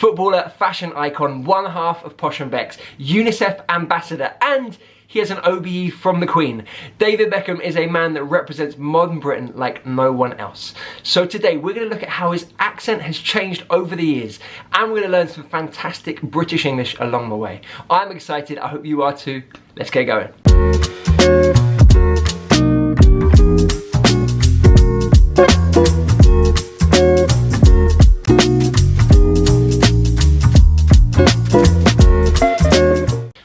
footballer, fashion icon, one half of Posh and Beck's, UNICEF ambassador, and he has an OBE from the Queen. David Beckham is a man that represents modern Britain like no one else. So today we're going to look at how his accent has changed over the years, and we're going to learn some fantastic British English along the way. I'm excited, I hope you are too. Let's get going.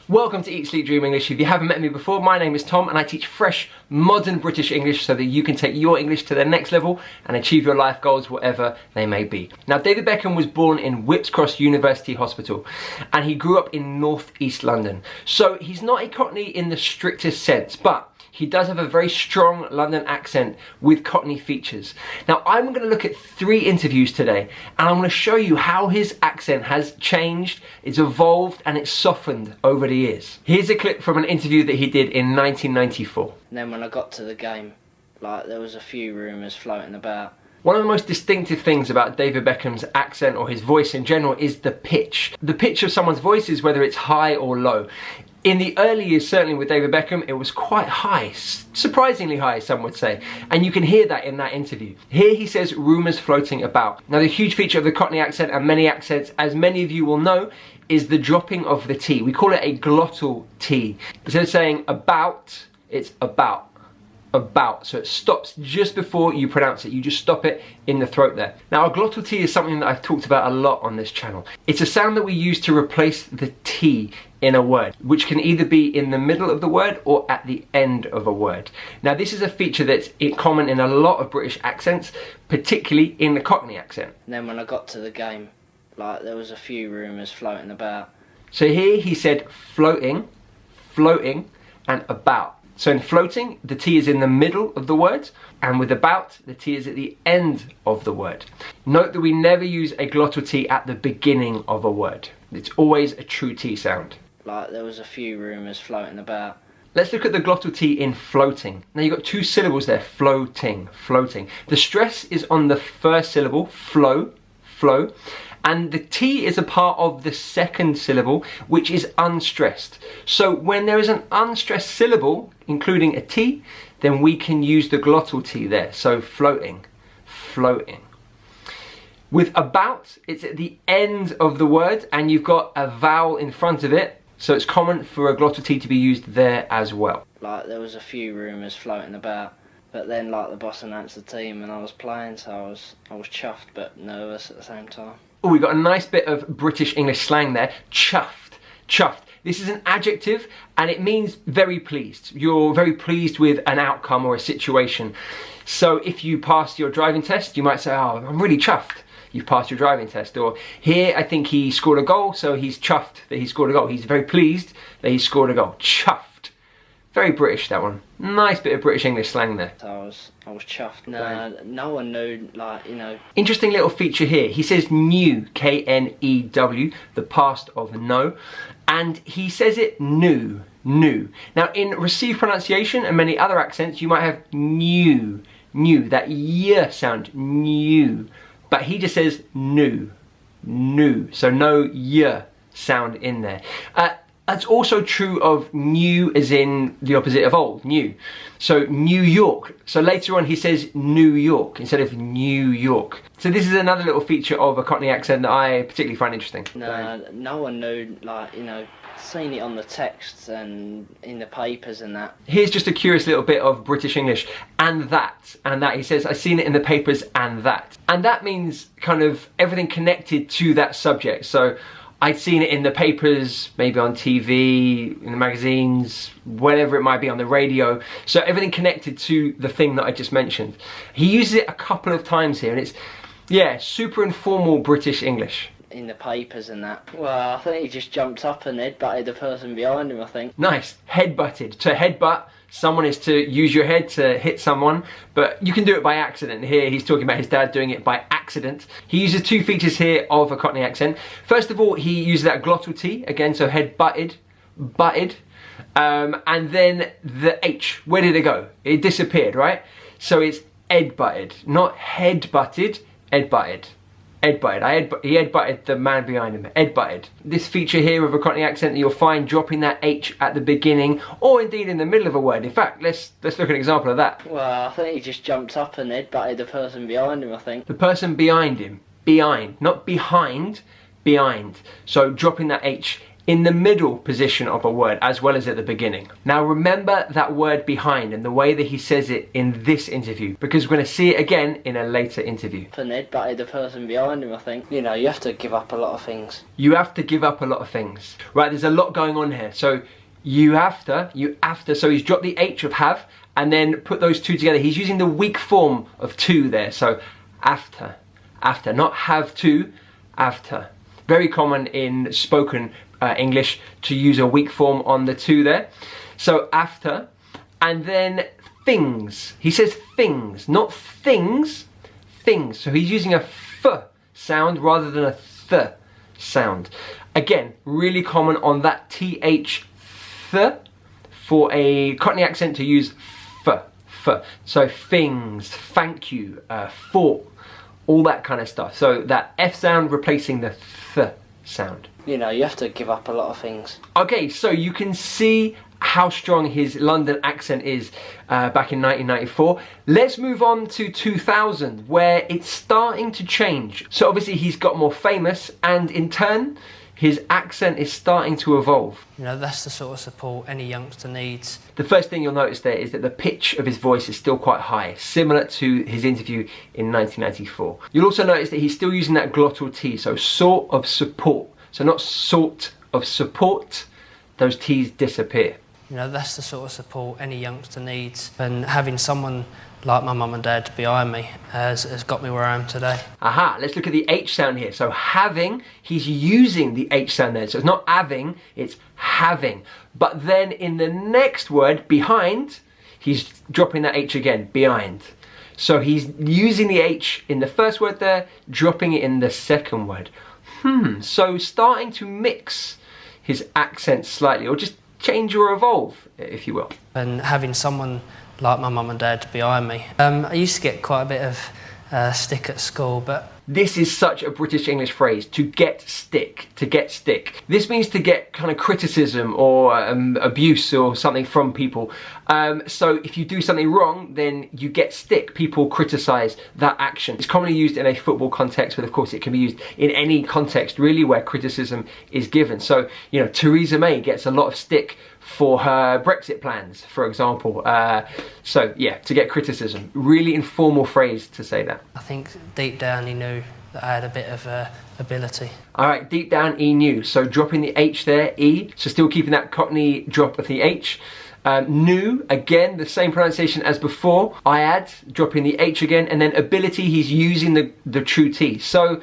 Welcome to Eat, Sleep, Dream English. If you haven't met me before, my name is Tom and I teach fresh, modern British English so that you can take your English to the next level and achieve your life goals, whatever they may be. Now, David Beckham was born in Whipps Cross University Hospital and he grew up in North East London. So he's not a Cockney in the strictest sense, but he does have a very strong London accent with Cockney features. Now, I'm going to look at 3 interviews today and I'm going to show you how his accent has changed, it's evolved and it's softened over the years. Here's a clip from an interview that he did in 1994. And then when I got to the game, there was a few rumours floating about. One of the most distinctive things about David Beckham's accent or his voice in general is the pitch. The pitch of someone's voice is whether it's high or low. In the early years, certainly with David Beckham, it was quite high, surprisingly high, some would say. And you can hear that in that interview. Here he says rumours floating about. Now, the huge feature of the Cockney accent and many accents, as many of you will know, is the dropping of the T. We call it a glottal T. Instead of saying about, it's about. About, so it stops just before you pronounce it. You just stop it in the throat there. Now, a glottal T is something that I've talked about a lot on this channel. It's a sound that we use to replace the T in a word, which can either be in the middle of the word or at the end of a word. Now, this is a feature that's common in a lot of British accents, particularly in the Cockney accent. And then when I got to the game, there was a few rumours floating about. So here he said floating, floating, and about. So in floating, the T is in the middle of the word, and with about, the T is at the end of the word. Note that we never use a glottal T at the beginning of a word. It's always a true T sound. There was a few rumours floating about. Let's look at the glottal T in floating. Now you've got 2 syllables there, floating, floating. The stress is on the first syllable, flow, flow. And the T is a part of the second syllable, which is unstressed. So when there is an unstressed syllable, including a T, then we can use the glottal T there. So floating, floating. With about, it's at the end of the word and you've got a vowel in front of it. So it's common for a glottal T to be used there as well. There was a few rumours floating about. But then the boss announced the team and I was playing, so I was chuffed but nervous at the same time. Oh, we got a nice bit of British English slang there. Chuffed, chuffed. This is an adjective and it means very pleased. You're very pleased with an outcome or a situation. So if you passed your driving test, you might say, oh, I'm really chuffed you've passed your driving test. Or here, I think he scored a goal, so he's chuffed that he scored a goal. He's very pleased that he scored a goal. Chuffed. Very British, that one. Nice bit of British English slang there. I was chuffed. No one knew, Interesting little feature here. He says knew, K-N-E-W, the past of know, and he says it knew, knew. Now, in received pronunciation and many other accents, you might have knew, knew, that y sound, knew, but he just says knew, knew, so no y sound in there. That's also true of new as in the opposite of old, new. So New York. So later on he says New York instead of New York. So this is another little feature of a Cockney accent that I particularly find interesting. No one knew, seen it on the texts and in the papers and that. Here's just a curious little bit of British English. And that. He says, I've seen it in the papers and that. And that means kind of everything connected to that subject. So I'd seen it in the papers, maybe on TV, in the magazines, whatever it might be, on the radio. So everything connected to the thing that I just mentioned. He uses it a couple of times here and it's, yeah, super informal British English. In the papers and that. Well, I think he just jumped up and headbutted the person behind him, I think. Nice, headbutted. To headbutt someone is to use your head to hit someone, but you can do it by accident. Here he's talking about his dad doing it by accident. He uses 2 features here of a Cockney accent. First of all, he uses that glottal T, again, so head-butted, butted. And then the H, where did it go? It disappeared, right? So it's ed-butted, not head-butted, ed-butted. Headbutted. He headbutted the man behind him. Headbutted. This feature here of a Cockney accent that you'll find dropping that H at the beginning, or indeed in the middle of a word. In fact, let's look at an example of that. Well, I think he just jumped up and headbutted the person behind him, I think. The person behind him. Behind. Not behind. Behind. So dropping that H in the middle position of a word as well as at the beginning. Now remember that word behind and the way that he says it in this interview, because we're going to see it again in a later interview. And headbutted the person behind him, I think. You know, you have to give up a lot of things. You have to give up a lot of things. Right, there's a lot going on here. So you have to, so he's dropped the H of have and then put those two together. He's using the weak form of to there. So after, not have to, after. Very common in spoken English to use a weak form on the to there. So after, and then things. He says things, not things, things. So he's using a f sound rather than a th sound. Again, really common on that th th for a Cockney accent to use f. So things, thank you, for, all that kind of stuff. So that f sound replacing the th sound. You know, you have to give up a lot of things. Okay, so you can see how strong his London accent is back in 1994. Let's move on to 2000, where it's starting to change. So obviously he's got more famous, and in turn, his accent is starting to evolve. You know, that's the sort of support any youngster needs. The first thing you'll notice there is that the pitch of his voice is still quite high, similar to his interview in 1994. You'll also notice that he's still using that glottal T, so sort of support. So not sort of support, those T's disappear. You know, that's the sort of support any youngster needs. And having someone like my mum and dad behind me has got me where I am today. Aha, let's look at the H sound here. So having, he's using the H sound there. So it's not having, it's having. But then in the next word, behind, he's dropping that H again, behind. So he's using the H in the first word there, dropping it in the second word. So starting to mix his accent slightly, or just change or evolve, if you will. And having someone like my mum and dad behind me. I used to get quite a bit of stick at school, but... This is such a British English phrase, to get stick, to get stick. This means to get kind of criticism or abuse or something from people. So if you do something wrong, then you get stick. People criticise that action. It's commonly used in a football context, but of course it can be used in any context really where criticism is given. So, you know, Theresa May gets a lot of stick for her Brexit plans, for example. So yeah, to get criticism. Really informal phrase to say that. I think deep down he knew that I had a bit of ability. Alright, deep down he knew. So dropping the H there, E. So still keeping that Cockney drop of the H. Knew, again, the same pronunciation as before. I add, dropping the H again. And then ability, he's using the true T. So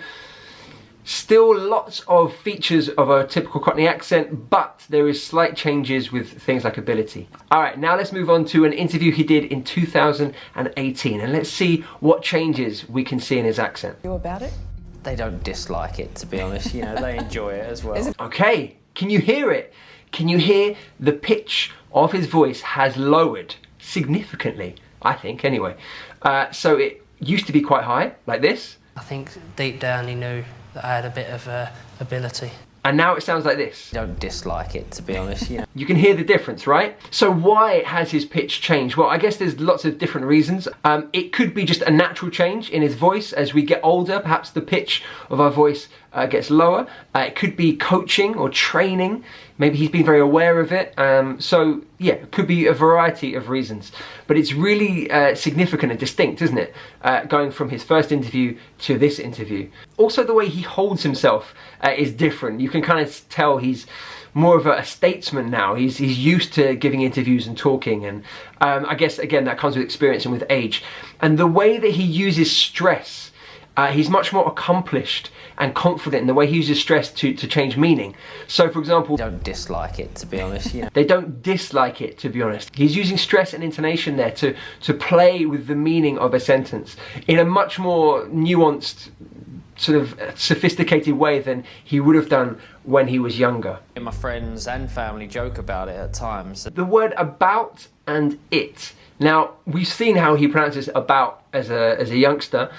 still lots of features of a typical Cockney accent, but there is slight changes with things like ability. Alright, now let's move on to an interview he did in 2018, and let's see what changes we can see in his accent. You about it? They don't dislike it, to be honest. You know, they enjoy it as well. Okay, can you hear it? Can you hear the pitch of his voice has lowered significantly, I think, anyway. So it used to be quite high, like this. I think deep down he knew that I had a bit of ability. And now it sounds like this. They don't dislike it, to be honest. You know. You can hear the difference, right? So why has his pitch changed? Well, I guess there's lots of different reasons. It could be just a natural change in his voice. As we get older, perhaps the pitch of our voice gets lower. It could be coaching or training. Maybe he's been very aware of it. So yeah, it could be a variety of reasons. But it's really significant and distinct, isn't it? Going from his first interview to this interview. Also, the way he holds himself is different. You can kind of tell he's more of a statesman now. He's used to giving interviews and talking, and I guess again that comes with experience and with age. And the way that he uses stress, he's much more accomplished and confident in the way he uses stress to change meaning. So for example, They don't dislike it, to be honest. You know. they don't dislike it, to be honest. He's using stress and intonation there to play with the meaning of a sentence in a much more nuanced, sort of sophisticated way than he would have done when he was younger. My friends and family joke about it at times. The word about and it. Now, we've seen how he pronounces about as a youngster.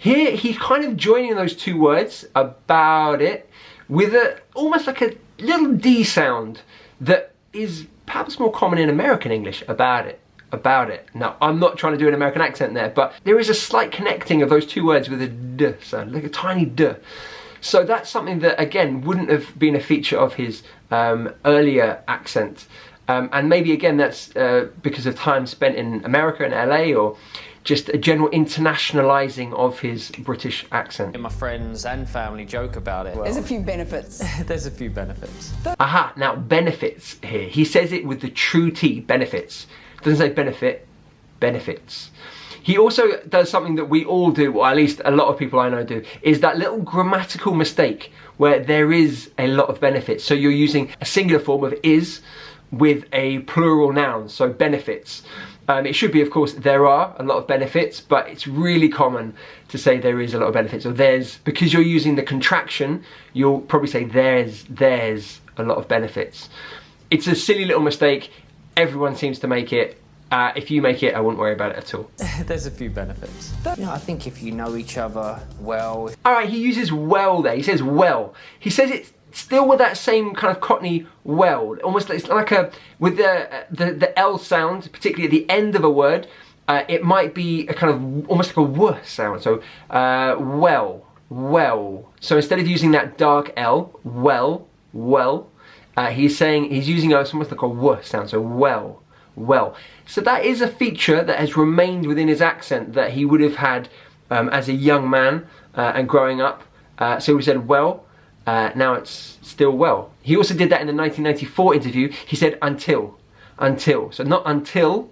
Here, he's kind of joining those two words, about it, with almost like a little D sound that is perhaps more common in American English, about it. About it. Now, I'm not trying to do an American accent there, but there is a slight connecting of those two words with a D sound, like a tiny D. So that's something that, again, wouldn't have been a feature of his earlier accent. And maybe, again, that's because of time spent in America and LA, or just a general internationalizing of his British accent. My friends and family joke about it. Well, There's a few benefits. there's a few benefits. Aha, now benefits here. He says it with the true T, benefits. Doesn't say benefit, benefits. He also does something that we all do, or at least a lot of people I know do, is that little grammatical mistake where there is a lot of benefits. So you're using a singular form of is with a plural noun, so benefits. It should be, of course, there are a lot of benefits, but it's really common to say there is a lot of benefits, or there's, because you're using the contraction, you'll probably say there's a lot of benefits. It's a silly little mistake. Everyone seems to make it. If you make it, I wouldn't worry about it at all. There's a few benefits. You know, I think if you know each other well... Alright, he uses well there. He says well. He says it still with that same kind of Cockney well. Almost like, it's like a... With the L sound, particularly at the end of a word, it might be a kind of... almost like a W sound. So, well, well. So instead of using that dark L, well, he's using almost like a W sound. So, well. Well, so that is a feature that has remained within his accent that he would have had as a young man and growing up. So we said well, now it's still well. He also did that in the 1994 interview. He said until. So not until,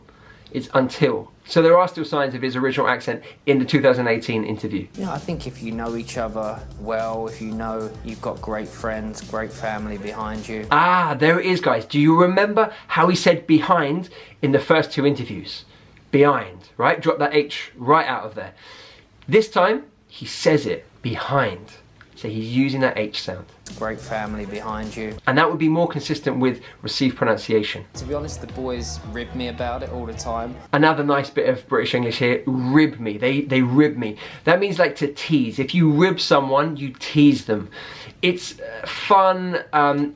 it's until. So there are still signs of his original accent in the 2018 interview. You know, I think if you know each other well, if you know you've got great friends, great family behind you. Ah, there it is, guys. Do you remember how he said behind in the first two interviews? Behind, right? Drop that H right out of there. This time, he says it, behind. So he's using that H sound. Great family behind you. And that would be more consistent with received pronunciation. To be honest, the boys rib me about it all the time. Another nice bit of British English here, rib me. They rib me. That means like to tease. If you rib someone, you tease them. It's fun,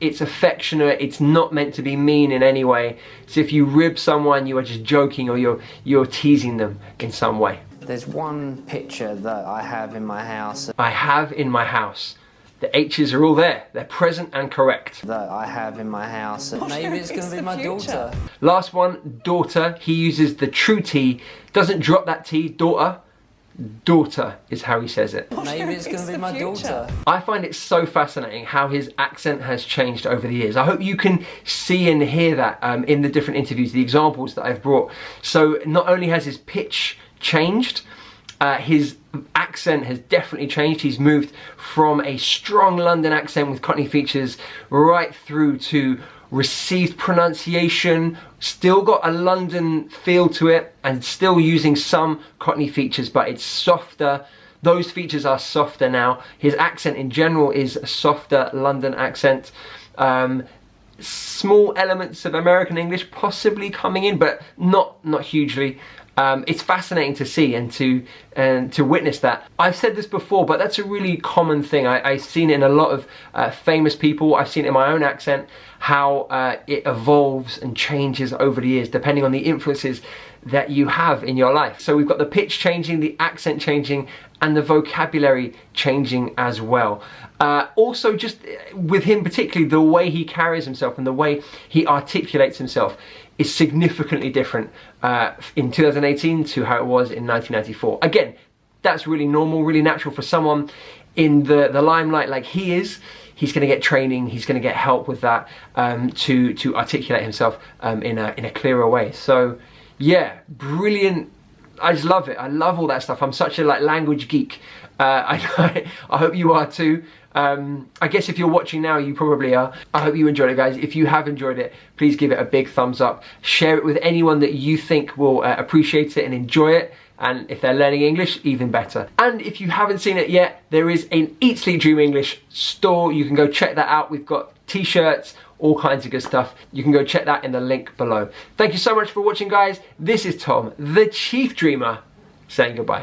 it's affectionate, it's not meant to be mean in any way. So if you rib someone, you are just joking, or you're teasing them in some way. There's one picture that I have in my house. I have in my house. The H's are all there. They're present and correct. That I have in my house. Maybe it's going to be my daughter. Last one, daughter. He uses the true T. Doesn't drop that T. Daughter. Daughter is how he says it. Maybe it's going to be my daughter. I find it so fascinating how his accent has changed over the years. I hope you can see and hear that in the different interviews, the examples that I've brought. So not only has his pitch changed, his accent has definitely changed. He's moved from a strong London accent with Cockney features right through to received pronunciation, still got a London feel to it, and still using some Cockney features, but it's softer. Those features are softer now. His accent in general is a softer London accent. Small elements of American English possibly coming in, but not hugely. It's fascinating to see and to witness that. I've said this before, but that's a really common thing. I've seen it in a lot of famous people. I've seen it in my own accent, how it evolves and changes over the years, depending on the influences that you have in your life. So we've got the pitch changing, the accent changing, and the vocabulary changing as well. Also, just with him particularly, the way he carries himself and the way he articulates himself is significantly different in 2018 to how it was in 1994. Again, that's really normal, really natural for someone in the limelight like he is. He's going to get training, he's going to get help with that to articulate himself in a clearer way. So yeah, brilliant. I just love it. I love all that stuff. I'm such a language geek. I hope you are too. I guess if you're watching now, you probably are. I hope you enjoyed it, guys. If you have enjoyed it, please give it a big thumbs up. Share it with anyone that you think will appreciate it and enjoy it. And if they're learning English, even better. And if you haven't seen it yet, there is an Eat, Sleep, Dream English store. You can go check that out. We've got t-shirts, all kinds of good stuff. You can go check that in the link below. Thank you so much for watching, guys. This is Tom, the Chief Dreamer, saying goodbye.